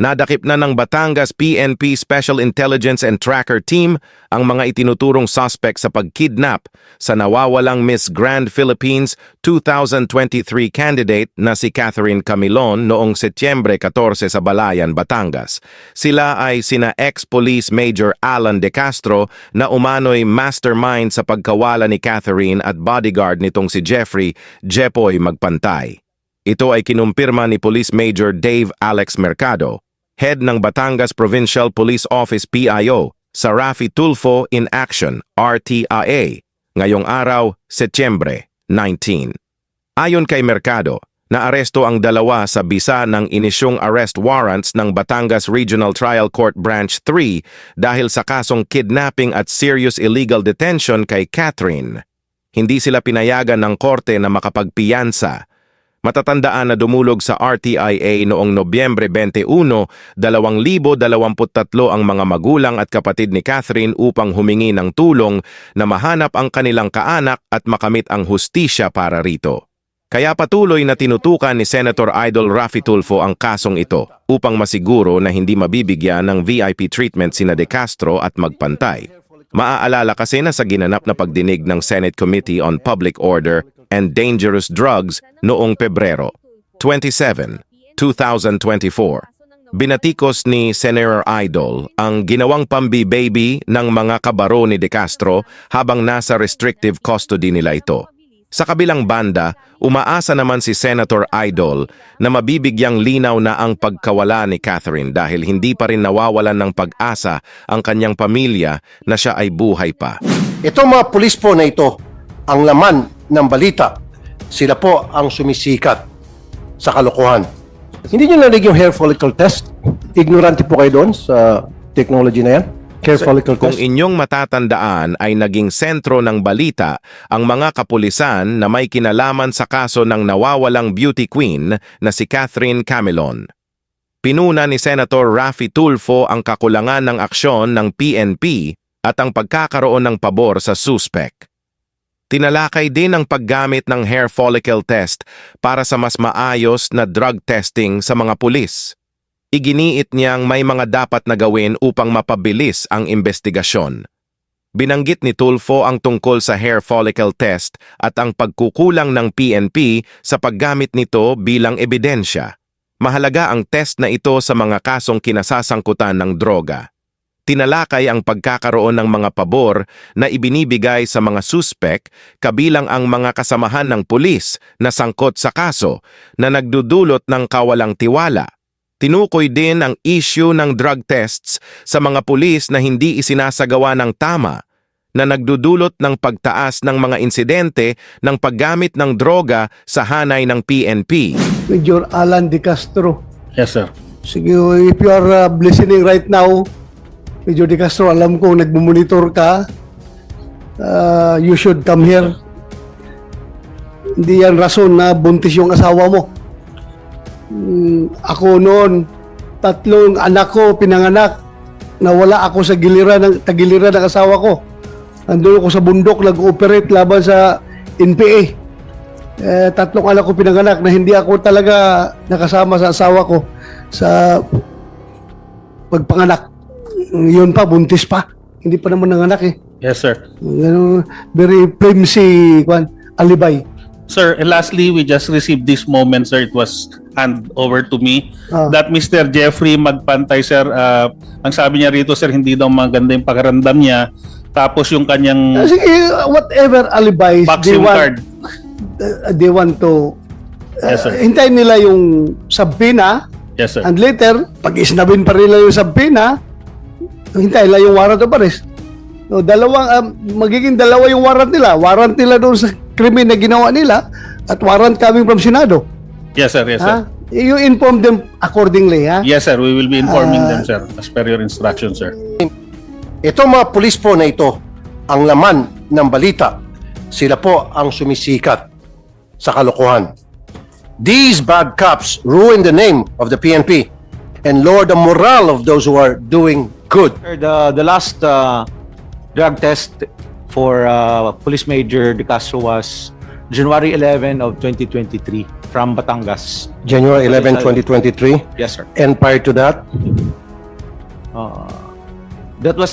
Nadakip na ng Batangas PNP Special Intelligence and Tracker Team ang mga itinuturong suspect sa pagkidnap sa nawawalang Miss Grand Philippines 2023 candidate na si Catherine Camilon noong Setyembre 14 sa Balayan, Batangas. Sila ay sina ex-Police Major Alan De Castro na umano'y mastermind sa pagkawala ni Catherine at bodyguard nitong si Jeffrey Jepoy Magpantay. Ito ay kinumpirma ni Police Major Dave Alex Mercado, head ng Batangas Provincial Police Office PIO, sa Rafi Tulfo in Action, RTIA, ngayong araw, Setyembre 19. Ayon kay Mercado, naaresto ang dalawa sa bisa ng inisyong arrest warrants ng Batangas Regional Trial Court Branch 3 dahil sa kasong kidnapping at serious illegal detention kay Catherine. Hindi sila pinayagan ng korte na makapagpiyansa. Matatandaan na dumulog sa RTIA noong Nobyembre 21, 2023 ang mga magulang at kapatid ni Catherine upang humingi ng tulong na mahanap ang kanilang kaanak at makamit ang hustisya para rito. Kaya patuloy na tinutukan ni Senator Idol Rafi Tulfo ang kasong ito upang masiguro na hindi mabibigyan ng VIP treatment sina De Castro at Magpantay. Maaalala kasi na sa ginanap na pagdinig ng Senate Committee on Public Order and Dangerous Drugs noong Pebrero 27, 2024. Binatikos ni Senator Idol ang ginawang pambi-baby ng mga kabaro ni De Castro habang nasa restrictive custody nila ito. Sa kabilang banda, umaasa naman si Senator Idol na mabibigyang linaw na ang pagkawala ni Catherine dahil hindi pa rin nawawalan ng pag-asa ang kanyang pamilya na siya ay buhay pa. Ito mga pulis po na ito, ang laman ng balita. Sila po ang sumisikat sa kalokohan. Hindi nyo narinig yung hair follicle test? Ignorante po kayo doon sa technology na yan? Hair follicle Kung test? inyong matatandaan ay naging sentro ng balita ang mga kapulisan na may kinalaman sa kaso ng nawawalang beauty queen na si Catherine Camilon. Pinuna ni Senator Rafi Tulfo ang kakulangan ng aksyon ng PNP at ang pagkakaroon ng pabor sa suspect. Tinalakay din ang paggamit ng hair follicle test para sa mas maayos na drug testing sa mga pulis. Iginiit niyang may mga dapat na gawin upang mapabilis ang investigasyon. Binanggit ni Tulfo ang tungkol sa hair follicle test at ang pagkukulang ng PNP sa paggamit nito bilang ebidensya. Mahalaga ang test na ito sa mga kasong kinasasangkutan ng droga. Tinalakay ang pagkakaroon ng mga pabor na ibinibigay sa mga suspek kabilang ang mga kasamahan ng pulis na sangkot sa kaso na nagdudulot ng kawalang tiwala. Tinukoy din ang issue ng drug tests sa mga pulis na hindi isinasagawa ng tama na nagdudulot ng pagtaas ng mga insidente ng paggamit ng droga sa hanay ng PNP. Major Alan De Castro. Yes, sir. Sige, if you are listening right now, Major De Castro, alam ko nagmumonitor ka. You should come here. Hindi yan rason na buntis yung asawa mo. Ako noon, 3 anak ko pinanganak. Nawala ako sa tagiliran ng asawa ko. Andun ako sa bundok, nag-ooperate laban sa NPA. 3 anak ko pinanganak na hindi ako talaga nakasama sa asawa ko sa pagpanganak. Yun pa, buntis pa. Hindi pa naman nanganak eh. Yes, sir. Very flimsy alibay. Sir, and lastly, we just received this moment, sir. It was hand over to me that Mr. Jeffrey Magpantay, sir, ang sabi niya rito, sir, hindi daw maganda yung pakiramdam niya. Tapos yung kanyang Sige, whatever alibis vaccine card. They want to Yes, sir. hintayin nila yung subpoena. Yes, sir. And later, pag isnabin pa rin nila yung subpoena, hintayin nila yung warrant of arrest. So, magiging dalawa yung warrant nila. Warrant nila doon sa krimen na ginawa nila at warrant coming from Senado. Yes, sir. Yes, Ha? sir. You inform them accordingly, ha? Yes, sir. We will be informing them, sir, as per your instruction, sir. Ito mga pulis po na ito, ang laman ng balita. Sila po ang sumisikat sa kalokohan. These bad cops ruin the name of the PNP and lower the morale of those who are doing good. The last drug test for Police Major De Castro was January 11 of 2023. from Batangas. January 11, 2023. Yes, sir. And prior to that, That was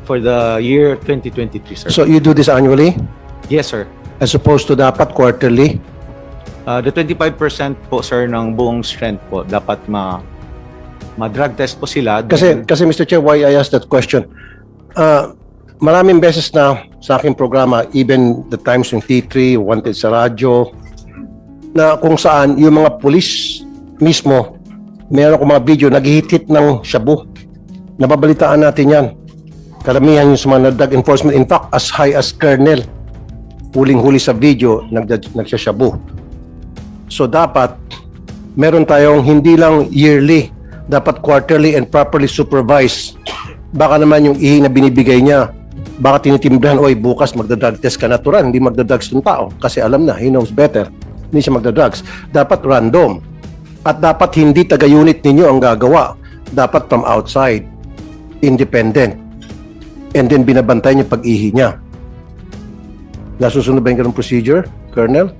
for the year 2023, sir. so you do this annually Yes, sir. as opposed to dapat quarterly? The 25% po, sir, ng buong strength po, dapat ma-drug test po sila. Kasi Mr. Chair, why I asked that question? Maraming beses na sa aking programa, even the times yung T3, Wanted sa radyo, na kung saan yung mga pulis mismo, meron akong mga video, naghihit ng shabu. Nababalitaan natin yan. Karamihan yung sa mga drug enforcement. In fact, as high as Colonel, huling-huli sa video, nagsashabu. So dapat, meron tayong hindi lang yearly, dapat quarterly and properly supervised. Baka naman yung ihi na binibigay niya, baka tinitimbrahan, oy, bukas magda-drug test ka natural, hindi magda-drugs ng tao. Kasi alam na, he knows better. Hindi siya magda-drugs. Dapat random. At dapat hindi taga-unit ninyo ang gagawa. Dapat from outside. Independent. And then binabantay niya pag-ihi niya. Nasusunod ba yung ganung procedure, Colonel?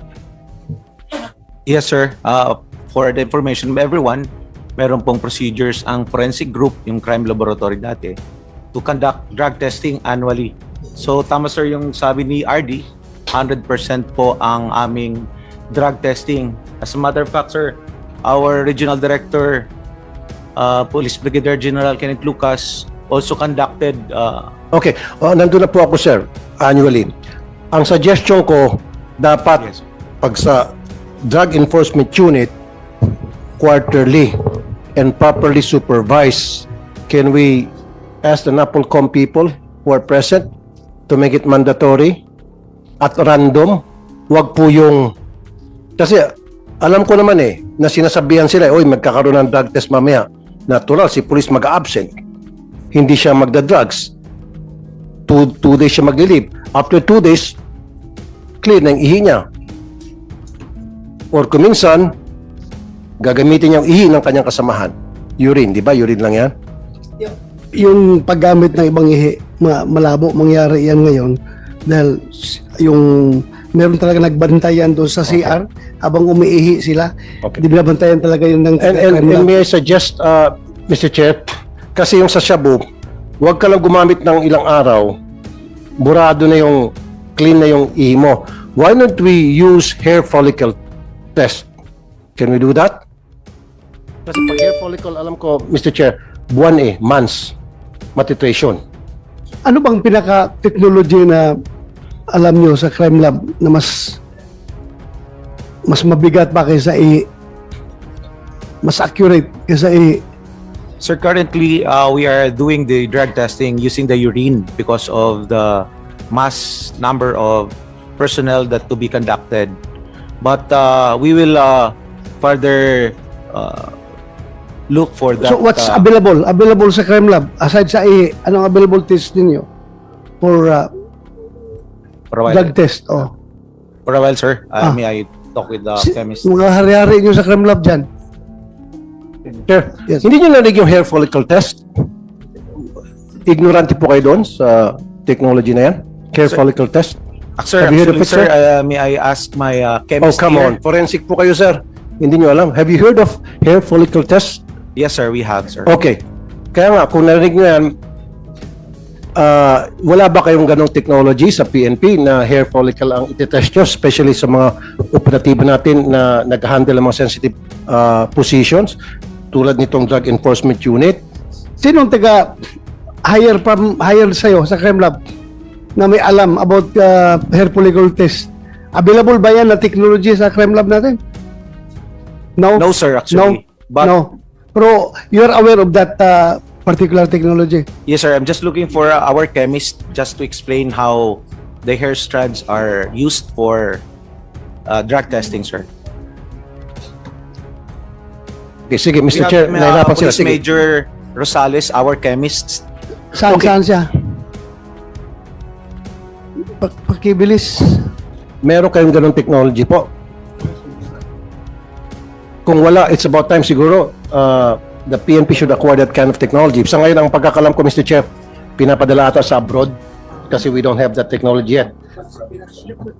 Yes, sir. For the information of everyone, meron pong procedures ang forensic group, yung crime laboratory dati, to conduct drug testing annually. So, tama, sir, yung sabi ni RD, 100% po ang aming drug testing. As a matter of fact, sir, our regional director, Police Brigadier General Kenneth Lucas, also conducted Okay. Nandun na po ako, sir, annually. Ang suggestion ko, dapat Yes, sir. pag sa Drug Enforcement Unit, quarterly and properly supervised. Can we ask the NAPOLCOM people who are present to make it mandatory at random? Wag po yung... Kasi alam ko naman na sinasabihan sila, oy, magkakaroon ng drug test mamaya. Natural, si police mag-absent. Hindi siya magda-drugs. Two days siya mag-leave. After 2 days, clear na yung ihi niya. Or kuminsan, gagamitin niya yung ihi ng kanyang kasamahan. Urine, di ba? Urine lang yan. Yung paggamit ng ibang ihi, malabo mangyari yan ngayon dahil yung meron talaga nagbantayan doon sa CR habang umiihi sila. Okay. Di binabantayan talaga yun ng And may I suggest, Mr. Chair, kasi yung sa shabu, huwag ka lang gumamit ng ilang araw, burado na yung, clean na yung ihi mo. Why not we use hair follicle test? Can we do that? Kasi pag hair follicle, alam ko, Mr. Chair, buwan months, matitration. Ano bang pinaka-technology na alam nyo sa crime lab na mas mabigat pa kaysa mas accurate kaysa Sir, currently, we are doing the drug testing using the urine because of the mass number of personnel that to be conducted. But we will further look for that. So what's available sa crime lab aside sa anong available test ninyo for for a while, drug test? for a while, sir. May I talk with the chemist? Mga hari-hari nyo sa crime lab dyan. Sir, Yes. hindi nyo narinig yung hair follicle test? Ignorante po kayo doon sa technology na yan? Hair follicle test? Sir, Have you heard of actually, it, sir, may I ask my Oh, chemist come here? on. Forensic po kayo, sir. Hindi nyo alam. Have you heard of hair follicle test? Yes, sir, we have, sir. Okay. Kaya nga, kung narinig nyo yan, wala ba kayong ganong technology sa PNP na hair follicle ang itetest nyo, especially sa mga operatibo natin na nag-handle ng mga sensitive positions, tulad nitong Drug Enforcement Unit? Sinong hire sa'yo sa crime lab na may alam about hair follicle test? Available ba yan na technology sa crime lab natin? No? No, sir, actually. But No. Pero you're aware of that particular technology? yes, sir, I'm just looking for our chemist just to explain how the hair strands are used for drug testing, sir. Okay, sige, We Mr. have, Chair, nahirapan sila. Police Sige. Major Rosales, our chemist. Saan siya? Pakibilis. Meron kayong ganong technology po? Kung wala, it's about time siguro the PNP should acquire that kind of technology. Sa ngayon, ang pagkakalam ko, Mr. Chair, pinapadala ata sa abroad kasi we don't have that technology yet.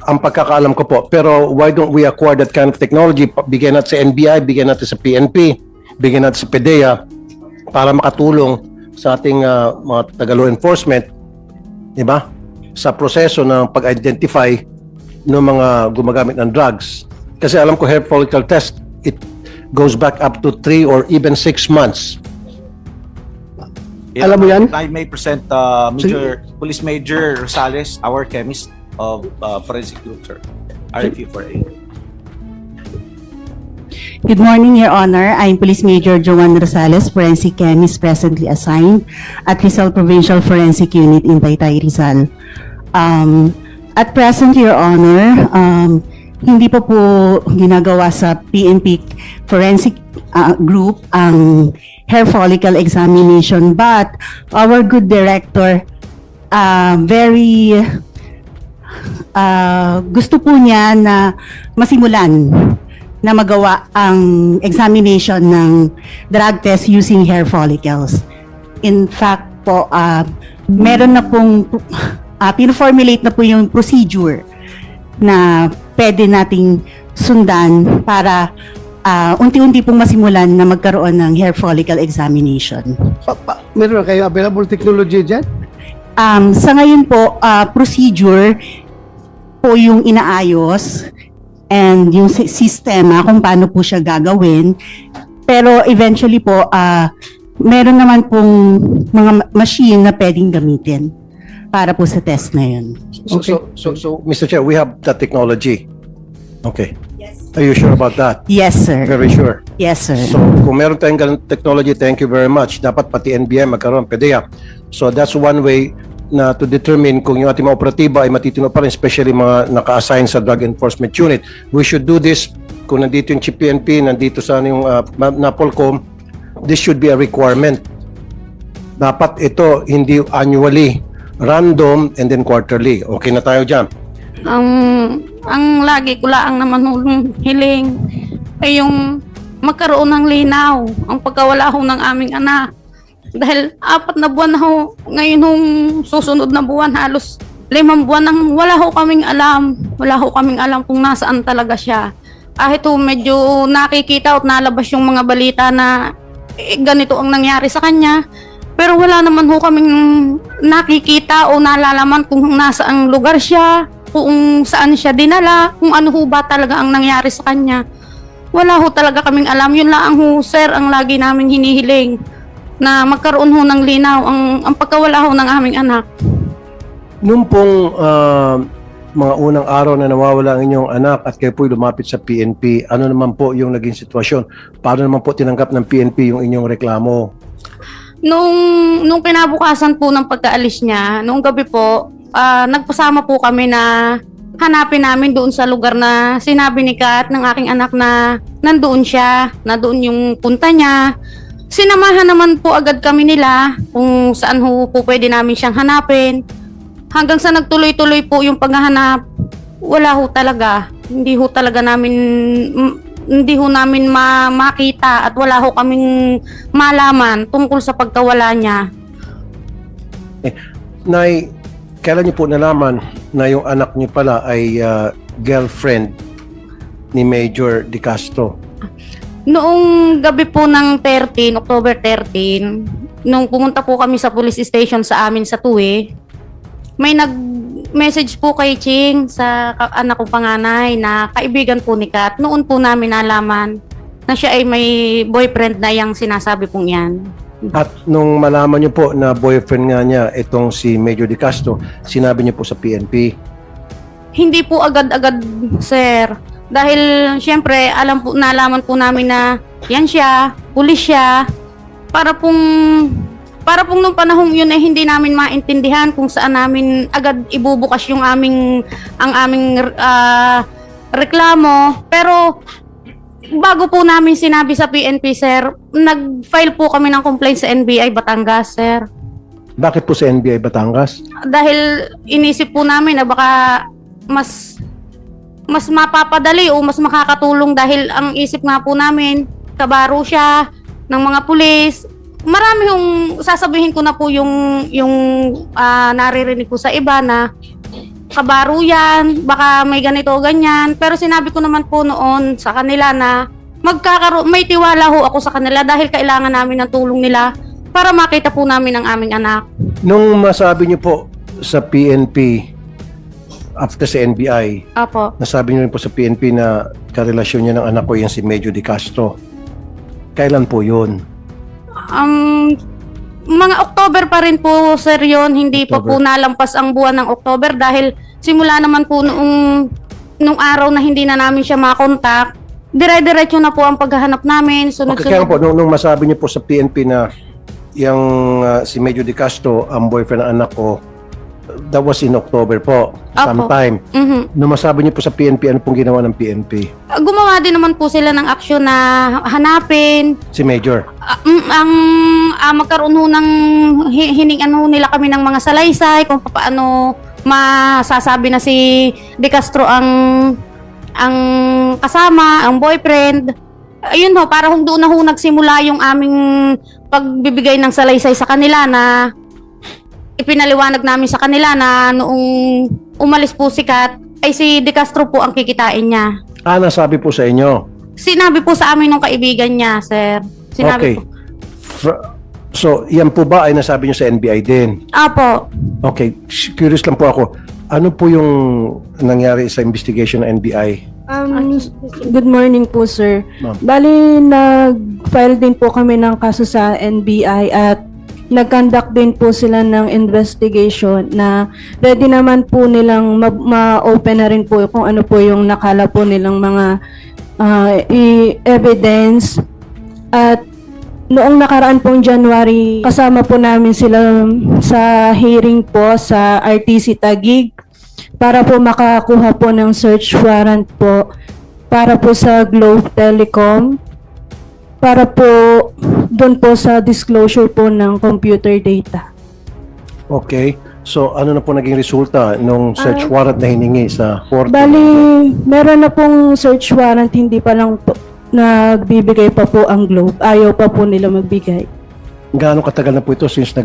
Ang pagkakaalam ko po. Pero why don't we acquire that kind of technology? Bigyan natin sa NBI, bigyan natin sa PNP, bigyan natin sa PDEA para makatulong sa ating mga taga-law enforcement, di ba? Sa proseso ng pag-identify ng mga gumagamit ng drugs. Kasi alam ko hair follicle test, it goes back up to 3 or even 6 months. Alam mo yan? I may present Police Major Rosales, our chemist of Forensic Group, sir. RFU 4A. Good morning, Your Honor. I'm Police Major Joanne Rosales, Forensic Chemist presently assigned at Rizal Provincial Forensic Unit in Taytay, Rizal. At present, Your Honor, hindi pa po ginagawa sa PNP Forensic Group ang hair follicle examination, but our good director gusto po niya na masimulan na magawa ang examination ng drug test using hair follicles. In fact po, meron na pong pino-formulate na po yung procedure na pwede nating sundan para unti-unti pong masimulan na magkaroon ng hair follicle examination. Meron na kayo available technology dyan? Sa ngayon po, procedure po yung inaayos and yung sistema kung paano po siya gagawin. Pero eventually po, meron naman pong mga machine na pwedeng gamitin para po sa test na yun. So, Mr. Chair, we have that technology. Okay. Are you sure about that? Yes, sir. Very sure. Yes, sir. So, kung meron tayong ganun technology, thank you very much. Dapat pati NBI magkaroon, PDEA. So, that's one way na to determine kung yung ating mga operatiba ay matitino pa rin, especially mga naka-assign sa Drug Enforcement Unit. We should do this kung nandito yung Chief PNP, nandito sa yung NAPOLCOM, this should be a requirement. Dapat ito hindi annually, random, and then quarterly. Okay na tayo dyan. Ang lagi ko lang naman hulong hiling ay yung magkaroon ng linaw ang pagkawala ho ng aming anak. Dahil 4 na buwan na ho, ngayon hong susunod na buwan, halos 5 buwan nang wala ho kaming alam. Wala ho kaming alam kung nasaan talaga siya. Kahit ho medyo nakikita at nalabas yung mga balita na ganito ang nangyari sa kanya. Pero wala naman ho kaming nakikita o nalalaman kung nasaang lugar siya, kung saan siya dinala, kung ano ho ba talaga ang nangyari sa kanya. Wala ho talaga kaming alam. Yun lang ho, sir, ang lagi namin hinihiling na magkaroon ho ng linaw ang pagkawala ho ng aming anak. Nung pong mga unang araw na nawawala ang inyong anak at kayo po'y lumapit sa PNP, ano naman po yung naging sitwasyon? Paano naman po tinanggap ng PNP yung inyong reklamo? Nung kinabukasan po ng pagkaalis niya, nung gabi po, nagpasama po kami na hanapin namin doon sa lugar na sinabi ni Kat ng aking anak na nandoon siya, na doon yung punta niya. Sinamahan naman po agad kami nila kung saan ho po pwede namin siyang hanapin. Hanggang sa nagtuloy-tuloy po yung paghahanap, wala ho talaga. Hindi ho namin makita at wala ho kaming malaman tungkol sa pagkawala niya. Nay, kailan niyo po nalaman na yung anak niyo pala ay girlfriend ni Major De Castro? Noong gabi po ng October 13, nung pumunta po kami sa police station sa amin sa Tuwe, may nag-message po kay Ching sa anak kong panganay na kaibigan po ni Kat. Noon po namin nalaman na siya ay may boyfriend na yung sinasabi pong yan. At nung malaman niyo po na boyfriend nga niya itong si Major De Castro, sinabi niyo po sa PNP? Hindi po agad-agad, sir. Dahil siyempre nalaman po namin na yan siya, pulis siya. Para pong nung panahong yun ay hindi namin maintindihan kung saan namin agad ibubukas ang aming reklamo. Pero bago po namin sinabi sa PNP, sir, nag-file po kami ng complaint sa NBI Batangas, sir. Bakit po sa NBI Batangas? Dahil inisip po namin na baka mas mapapadali o mas makakatulong dahil ang isip nga po namin, kabaro siya ng mga pulis. marami yung sasabihin ko na po yung naririnig ko sa iba na kabaro yan, baka may ganito o ganyan. Pero sinabi ko naman po noon sa kanila na may tiwala ho ako sa kanila dahil kailangan namin ng tulong nila para makita po namin ang aming anak. Nung masabi niyo po sa PNP, after sa NBI, Apo. nasabi niyo rin po sa PNP na karelasyon niya ng anak ko yan si Medyo de Castro. Kailan po yun? Mga October pa rin po, sir, yun. Hindi pa po October. nalampas ang buwan ng October dahil simula naman po nung araw na hindi na namin siya makontak, dire-diretso na po ang paghahanap namin. Okay, kaya po, nung masabi niyo po sa PNP na yung si Medyo de Castro, ang boyfriend ng anak ko, that was in October po, sometime. Mhm. Nung masabi niyo po sa PNP, ano pong ginawa ng PNP? Gumawa din naman po sila ng aksyon na hanapin. Si Major. Magkaroon ho ng hiningan ho nila kami ng mga salaysay kung paano masasabi na si De Castro ang kasama, ang boyfriend. Ayun ho, para doon na ho nagsimula yung aming pagbibigay ng salaysay sa kanila na ipinaliwanag namin sa kanila na noong umalis po si Kat, ay si De Castro po ang kikitain niya. Nasabi po sa inyo. Sinabi po sa amin ng kaibigan niya, sir. Sinabi Okay. po. So, yan po ba ay nasabi niyo sa NBI din? Apo. Okay, curious lang po ako. Ano po yung nangyari sa investigation ng NBI? Good morning po, sir. Ma'am. Bali, nag-file din po kami ng kaso sa NBI at nag-conduct din po sila ng investigation na ready naman po nilang ma-open na rin po kung ano po yung nakala po nilang mga evidence. At noong nakaraan pong January, kasama po namin sila sa hearing po sa RTC Taguig para po makakuha po ng search warrant po para po sa Globe Telecom para po doon po sa disclosure po ng computer data. Okay. So, ano na po naging resulta nung search warrant na hiningi sa court? Bali, meron na pong search warrant, hindi pa lang po nagbibigay pa po ang Globe. Ayaw pa po nila magbigay. Gaano katagal na po ito since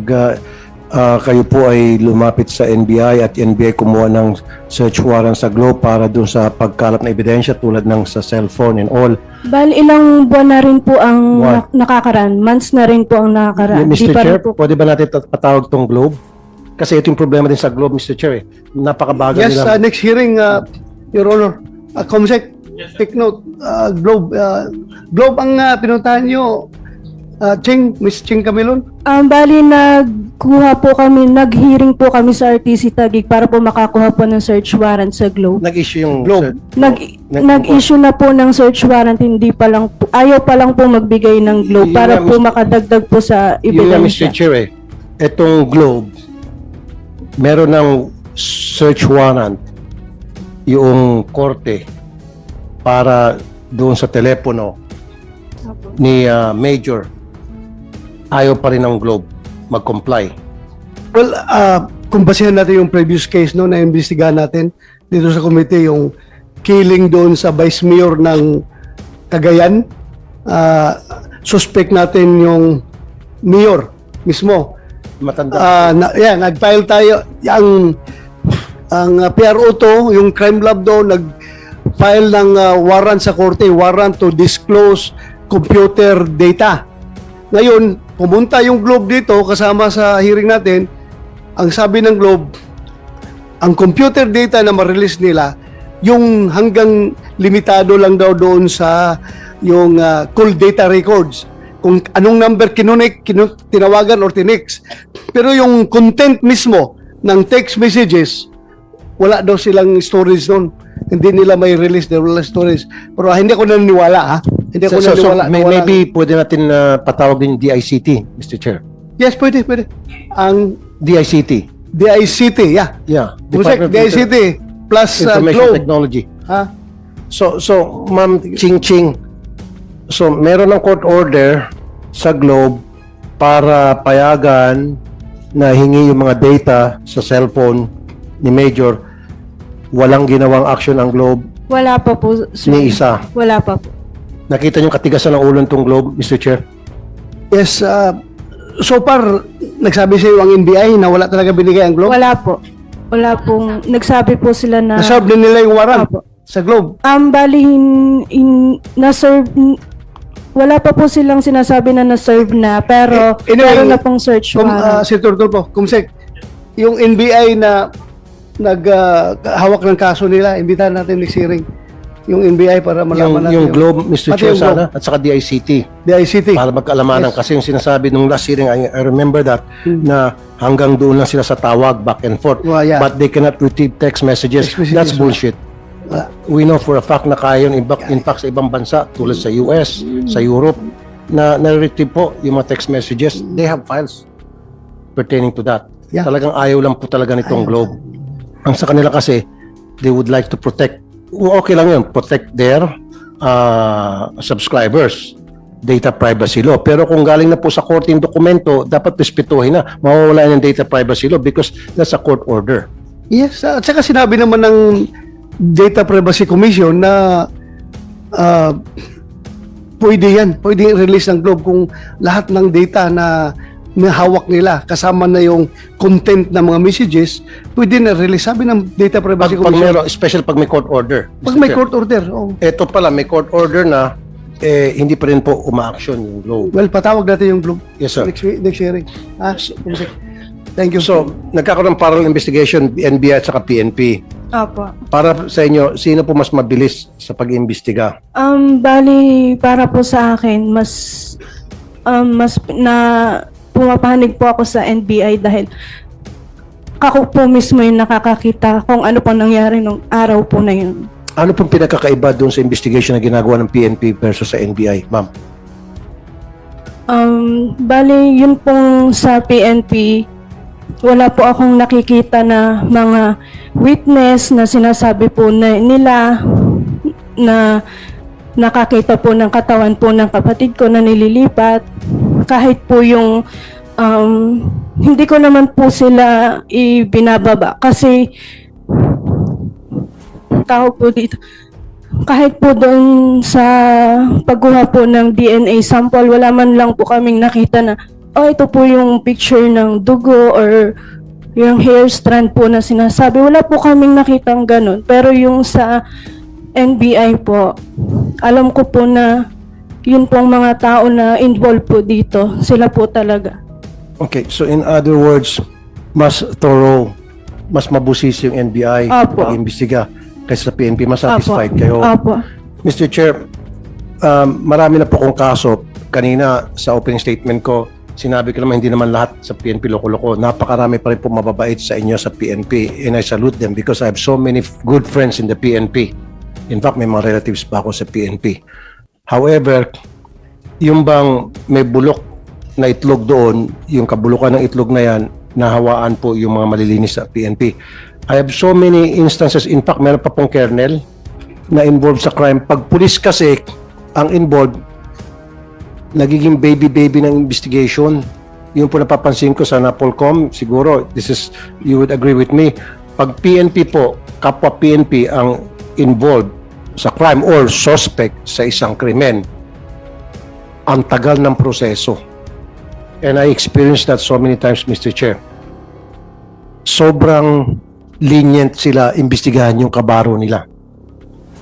kayo po ay lumapit sa NBI at NBI kumuha ng search warrant sa Globe para dun sa pagkalap na ebidensya tulad ng sa cellphone and all? Bali, ilang buwan na rin po ang What? nakakaraan. Months na rin po ang nakakaraan. Di Mr. pa Chair, rin po. pwede ba natin patawag tong Globe? Kasi ito yung problema din sa Globe, Mr. Chair. Napakabagal Yes, nila. next hearing, Your Honor. Comsec, take note. Globe. Globe ang pinuntahan nyo. Miss Ching Camilon. Bali, nag-hearing po kami sa RTC Taguig para po makakuha po ng search warrant sa Globe. Nag-issue yung Globe. Nag-issue na po ng search warrant, hindi pa lang po, ayaw pa lang po magbigay ng Globe Yun para nga, po makadagdag po sa Yun nga, Mr. ebidensya. Chair, itong Globe, meron ng search warrant yung korte para doon sa telepono ni Major. Ayaw pa rin ng Globe mag-comply. Well, kung basehan natin yung previous case no, na imbestigahan natin dito sa committee, yung killing doon sa Vice Mayor ng Cagayan, suspect natin yung Mayor mismo. Matanda. Nag-file tayo. Ang PRO to, yung crime lab doon, nag-file ng warrant sa korte, warrant to disclose computer data. Ngayon, pumunta yung Globe dito kasama sa hearing natin. Ang sabi ng Globe, ang computer data na ma-release nila, yung hanggang limitado lang daw doon sa yung call data records. Kung anong number tinawagan or tinext. Pero yung content mismo ng text messages, wala daw silang storage doon. Hindi nila may release, wala storage. Pero hindi ko naniniwala, ha? Hindi ko naniniwala. Maybe pwede natin patawag din DICT, Mr. Chair. Yes, pwede. Ang DICT. DICT, yeah. Yeah. Busek, Department of DICT plus Information Globe. Technology. Ha? So Ma'am Ching Ching, so meron ng court order sa Globe para payagan na hingi yung mga data sa cellphone ni Major. Walang ginawang action ang Globe Wala pa po, sir. ni isa. Wala pa po. Nakita niyo katigasan ng ulo nitong Globe, Mr. Chair? Yes, So far, nagsabi sa iyo ang NBI na wala talaga binigay ang Globe? Wala po. Wala pong, nagsabi po sila na... Naserve din nila yung warrant Opo. sa Globe? Bali, na-serve, wala pa po silang sinasabi na na-serve na, pero Anyway, meron na pong search warrant. Senator Tulfo, Kumsek, yung NBI na naghawak ng kaso nila, imbitahan natin next hearing yung NBI para malaman natin. Yung Globe, Mr. Pati Chair, yung Globe. sana, at saka DICT. The ICT. Para magkaalamanan. Yes. Kasi yung sinasabi nung last hearing, I remember that, na hanggang doon lang sila sa tawag, back and forth. Oh, yeah. But they cannot retrieve text messages. Text messages, That's wala. bullshit. We know for a fact na kaya yun, in fact, sa ibang bansa, tulad sa US, sa Europe, na na-retrieve po yung mga text messages. They have files pertaining to that. Yeah. Talagang ayaw lang po talaga nitong Globe. Ang sa kanila kasi, they would like to protect, okay lang yun, protect their subscribers, data privacy law. Pero kung galing na po sa korte yung dokumento, dapat respetuhin na. Mawawala yung data privacy law because that's a court order. Yes, at saka sinabi naman ng Data Privacy Commission na pwede yan, pwede i-release ng Globe kung lahat ng data na hawak nila, kasama na yung content ng mga messages, pwede na release. Sabi ng Data Privacy Pag Commission. meron, especially pag may court order. Pag Mr. may Chair. court order, oh. Ito pala, may court order na, hindi pa rin po uma-action yung Globe. Well, patawag natin yung Globe. Yes, sir. Next hearing. Thank you. So, nagkakaroon ng parallel investigation, NBI at saka PNP. Opo. Para sa inyo, sino po mas mabilis sa pag-imbestiga? Bali, para po sa akin, mas na pumapanig po ako sa NBI dahil ako po mismo yung nakakakita kung ano po nangyari nung araw po na yun. Ano pong pinagkakaiba doon sa investigation na ginagawa ng PNP versus sa NBI, ma'am? Bali, yun pong sa PNP, wala po akong nakikita na mga witness na sinasabi po na nila na nakakita po ng katawan po ng kapatid ko na nililipat. Kahit po yung hindi ko naman po sila ibinababa kasi tawag po dito. Kahit po doon sa pagkuha po ng DNA sample, wala man lang po kaming nakita na ito po yung picture ng dugo or yung hair strand po na sinasabi. Wala po kaming nakitang ganun. Pero yung sa NBI po, alam ko po na yun pong mga tao na involved po dito. Sila po talaga. Okay, so in other words, mas thorough, mas mabusis yung NBI Apo. pag-imbestiga kaysa sa PNP. Mas satisfied kayo. Apo. Mr. Chair, marami na po kong kaso. Kanina sa opening statement ko, sinabi ko naman hindi naman lahat sa PNP loko-loko. Napakarami pa rin po mababait sa inyo sa PNP and I salute them because I have so many good friends in the PNP. In fact, may mga relatives pa ako sa PNP. However, yung bang may bulok na itlog doon, yung kabulukan ng itlog na yan, nahawaan po yung mga malilinis sa PNP. I have so many instances, in fact, meron pa pong kernel na involved sa crime. Pag pulis kasi ang involved, nagiging baby ng investigation. Yung po napapansin ko sa Napolcom, siguro, you would agree with me. Pag PNP po, kapwa PNP ang involved sa crime or suspect sa isang krimen, ang tagal ng proseso. And I experienced that so many times, Mr. Chair. Sobrang lenient sila imbestigahan yung kabaro nila.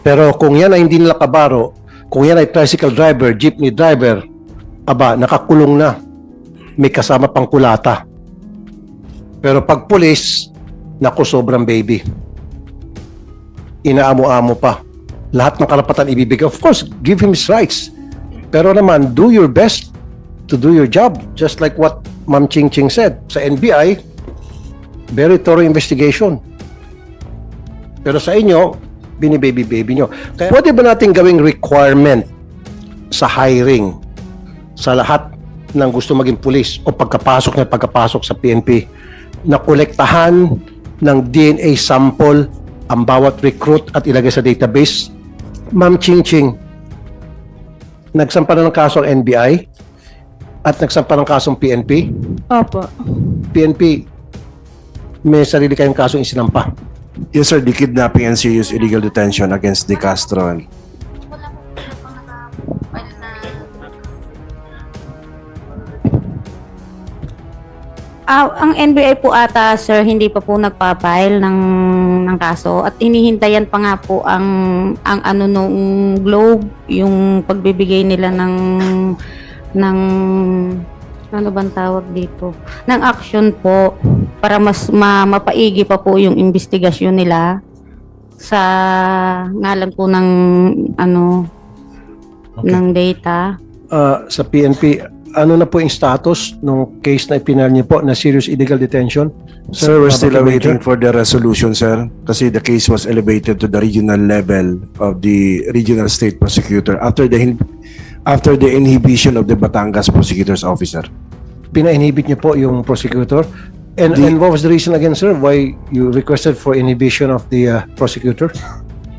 Pero kung yan ay hindi nila kabaro, kung yan ay tricycle driver, jeepney driver, aba, nakakulong na. May kasama pang kulata. Pero pag pulis, naku, sobrang baby. Inaamo-amo pa. Lahat ng karapatan ibibigay. Of course, give him his rights. Pero naman, do your best to do your job. Just like what Ma'am Ching Ching said. Sa NBI, very thorough investigation. Pero sa inyo, bini-baby-baby nyo. Kaya, pwede ba natin gawing requirement sa hiring sa lahat ng gusto maging pulis o pagkapasok sa PNP na kolektahan ng DNA sample ang bawat recruit at ilagay sa database? Ma'am Ching Ching, nagsampa na ng kaso ang NBI at nagsampa ng kasong PNP. Opo. PNP, may sarili kayong kasong isinampa. Yes, sir. The kidnapping and serious illegal detention against De Castro. Ang NBI po ata, sir, hindi pa po nagpa-file ng kaso at hinihintayan pa nga po ang ano nung Globe, yung pagbibigay nila ng ano bang tawag dito? Ng action po para mas mapaigi pa po yung investigasyon nila sa ngalan po ng ano ng data. Sa PNP, ano na po yung status ng case na ipinal niyo po na serious illegal detention? Sir, we're still Major? awaiting for the resolution, sir. Kasi the case was elevated to the regional level of the regional state prosecutor after the inhibition of the Batangas prosecutor's officer. Pina-inhibit niyo po yung prosecutor? And what was the reason again, sir, why you requested for inhibition of the prosecutor?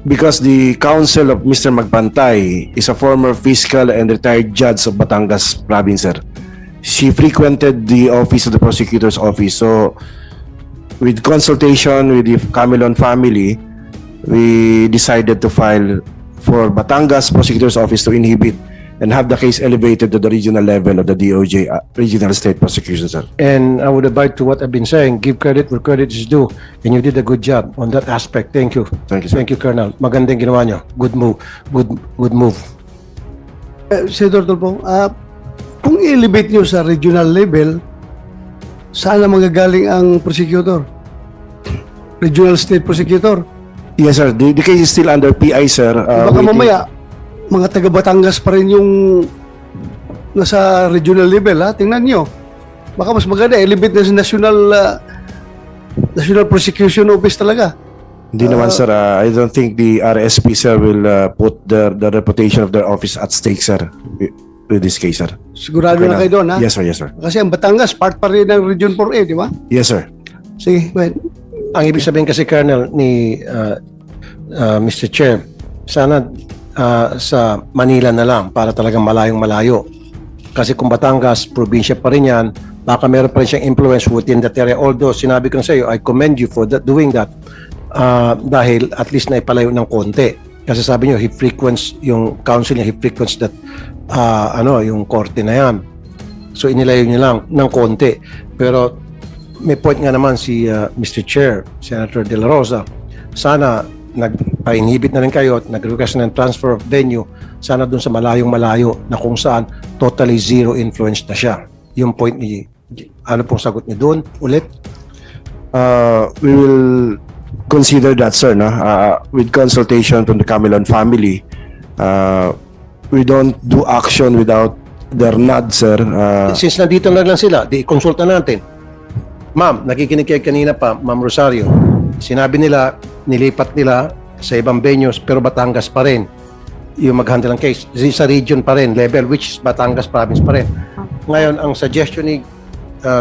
Because the counsel of Mr. Magpantay is a former fiscal and retired judge of Batangas province, sir. She frequented the office of the prosecutor's office. So, with consultation with the Camilon family, we decided to file for Batangas prosecutor's office to inhibit and have the case elevated to the regional level of the DOJ, regional state prosecution, sir. And I would abide to what I've been saying. Give credit where credit is due. And you did a good job on that aspect. Thank you. Thank you, sir. Thank you, Colonel. Magandang ginawa niyo. Good move. Good move. Senator Tulfo, kung i-elevate nyo sa regional level, saan na magagaling ang prosecutor? Regional state prosecutor? Yes, sir. The case is still under PI, sir. Baka waiting- mamaya, mga taga Batangas pa rin yung nasa regional level, ha? Tingnan nyo. Baka mas maganda, elevate na sa National Prosecution Office talaga. Hindi naman, sir. I don't think the RSP, sir, will put the reputation of their office at stake, sir, with this case, sir. Sigurado Okay na kayo doon, ha? Yes, sir. Yes, sir. Kasi ang Batangas, part pa rin ng Region 4A, di ba? Yes, sir. Sige, go ahead. Ang ibig sabihin kasi, Colonel, ni Mr. Chair, sana sa Manila na lang para talagang malayong-malayo. Kasi kung Batangas, probinsya pa rin yan, baka meron pa rin siyang influence within that area. Although, sinabi ko sa iyo, I commend you for doing that dahil at least naipalayo ng konti. Kasi sabi niyo, he frequents yung council niya, he frequents that, yung korte na yan. So, inilayo niya lang ng konti. Pero, may point nga naman si Mr. Chair, Senator De La Rosa, sana nagpa-inhibit na rin kayo at nag-request ng transfer of venue, sana dun sa malayong-malayo na kung saan totally zero influence na siya. Yung point ni, ano pong sagot niyo dun? Ulit? We will consider that, sir, no? With consultation from the Camilon family. We don't do action without their nod, sir. Since nandito na lang sila, di konsulta natin. Ma'am, nakikinig kayo kanina pa, Ma'am Rosario. Sinabi nila, nilipat nila sa ibang venues pero Batangas pa rin yung mag-handle ng case. Sa region pa rin, level which is Batangas province pa rin. Ngayon, ang suggestion ni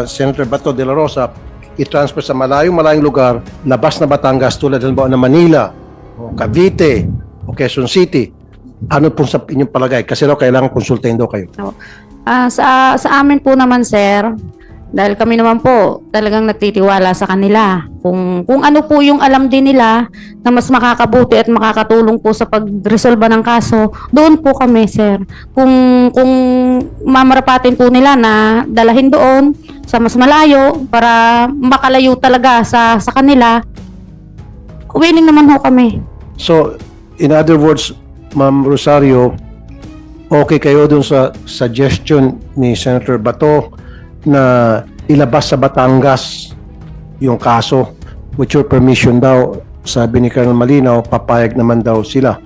Senator Bato de la Rosa, i-transfer sa malayong lugar, labas na Batangas tulad halimbawa na Manila, o Cavite, o Quezon City. Ano pong sa inyong palagay? Kasi daw kailangan konsultahin daw kayo. Sa amin po naman, sir, dahil kami naman po talagang nagtitiwala sa kanila. Kung ano po yung alam din nila na mas makakabuti at makakatulong po sa pagresolba ng kaso, doon po kami, sir. Kung mamarapatin po nila na dalahin doon sa mas malayo para makalayo talaga sa kanila, willing naman ho kami. So, in other words, Ma'am Rosario, okay kayo dun sa suggestion ni Senator Bato na ilabas sa Batangas yung kaso with your permission daw, sabi ni Colonel Malinaw, papayag naman daw sila.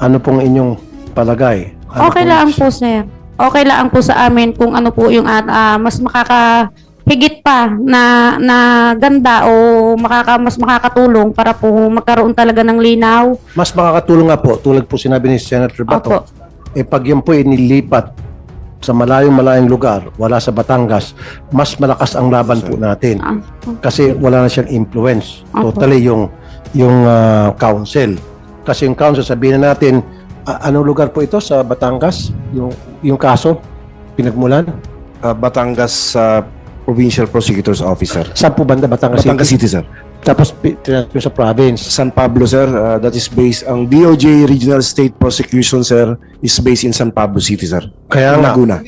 Ano pong inyong palagay? Okay lang po, sir. Okay lang po sa amin kung ano po yung mas makakahigit pa na ganda o mas makakatulong para po magkaroon talaga ng linaw. Mas makakatulong nga po, tulad po sinabi ni Senator Bato, Opo. pag yan po inilipat sa malayong lugar, wala sa Batangas, mas malakas ang laban po natin. Kasi wala na siyang influence. Totally yung council. Kasi yung council, sabihin na natin, anong lugar po ito sa Batangas? Yung kaso, pinagmulan? Batangas Provincial Prosecutor's Officer. Saan po banda? Batangas City, sir. Tapos transfer sa province. San Pablo, sir. That is based, ang DOJ Regional State Prosecution, sir, is based in San Pablo City, sir. Kaya nga, Laguna.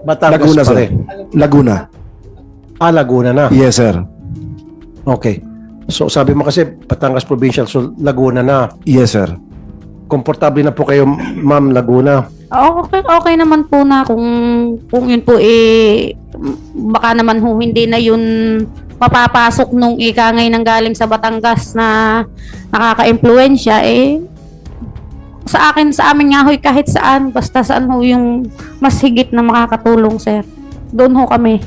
Batangas Laguna, pa sir. rin. Laguna. Laguna na. Yes, sir. Okay. So sabi mo kasi Batangas Provincial, so Laguna na. Yes, sir. Komportable na po kayo, Ma'am Laguna. Okay naman po na kung yun po baka naman ho hindi na yun mapapasok nung ikangay ng galing sa Batangas na nakaka-impluwensya sa amin nga ho'y kahit saan, basta saan ho yung mas higit na makakatulong, sir. Doon ho kami.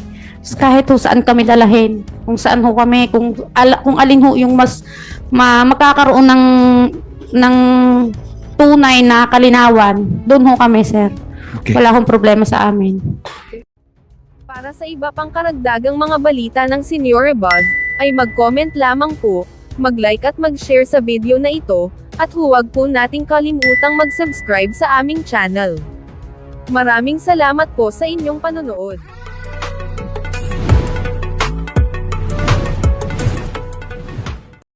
Kahit ho saan kami dalahin, kung saan ho kami, kung alin ho yung mas magkakaroon ng tunay na kalinawan, doon ho kami, sir. Okay. Wala hong problema sa amin. Para sa iba pang karagdagang mga balita ng Senior Buzz, ay mag-comment lamang po, mag-like at mag-share sa video na ito, at huwag po nating kalimutang mag-subscribe sa aming channel. Maraming salamat po sa inyong panonood.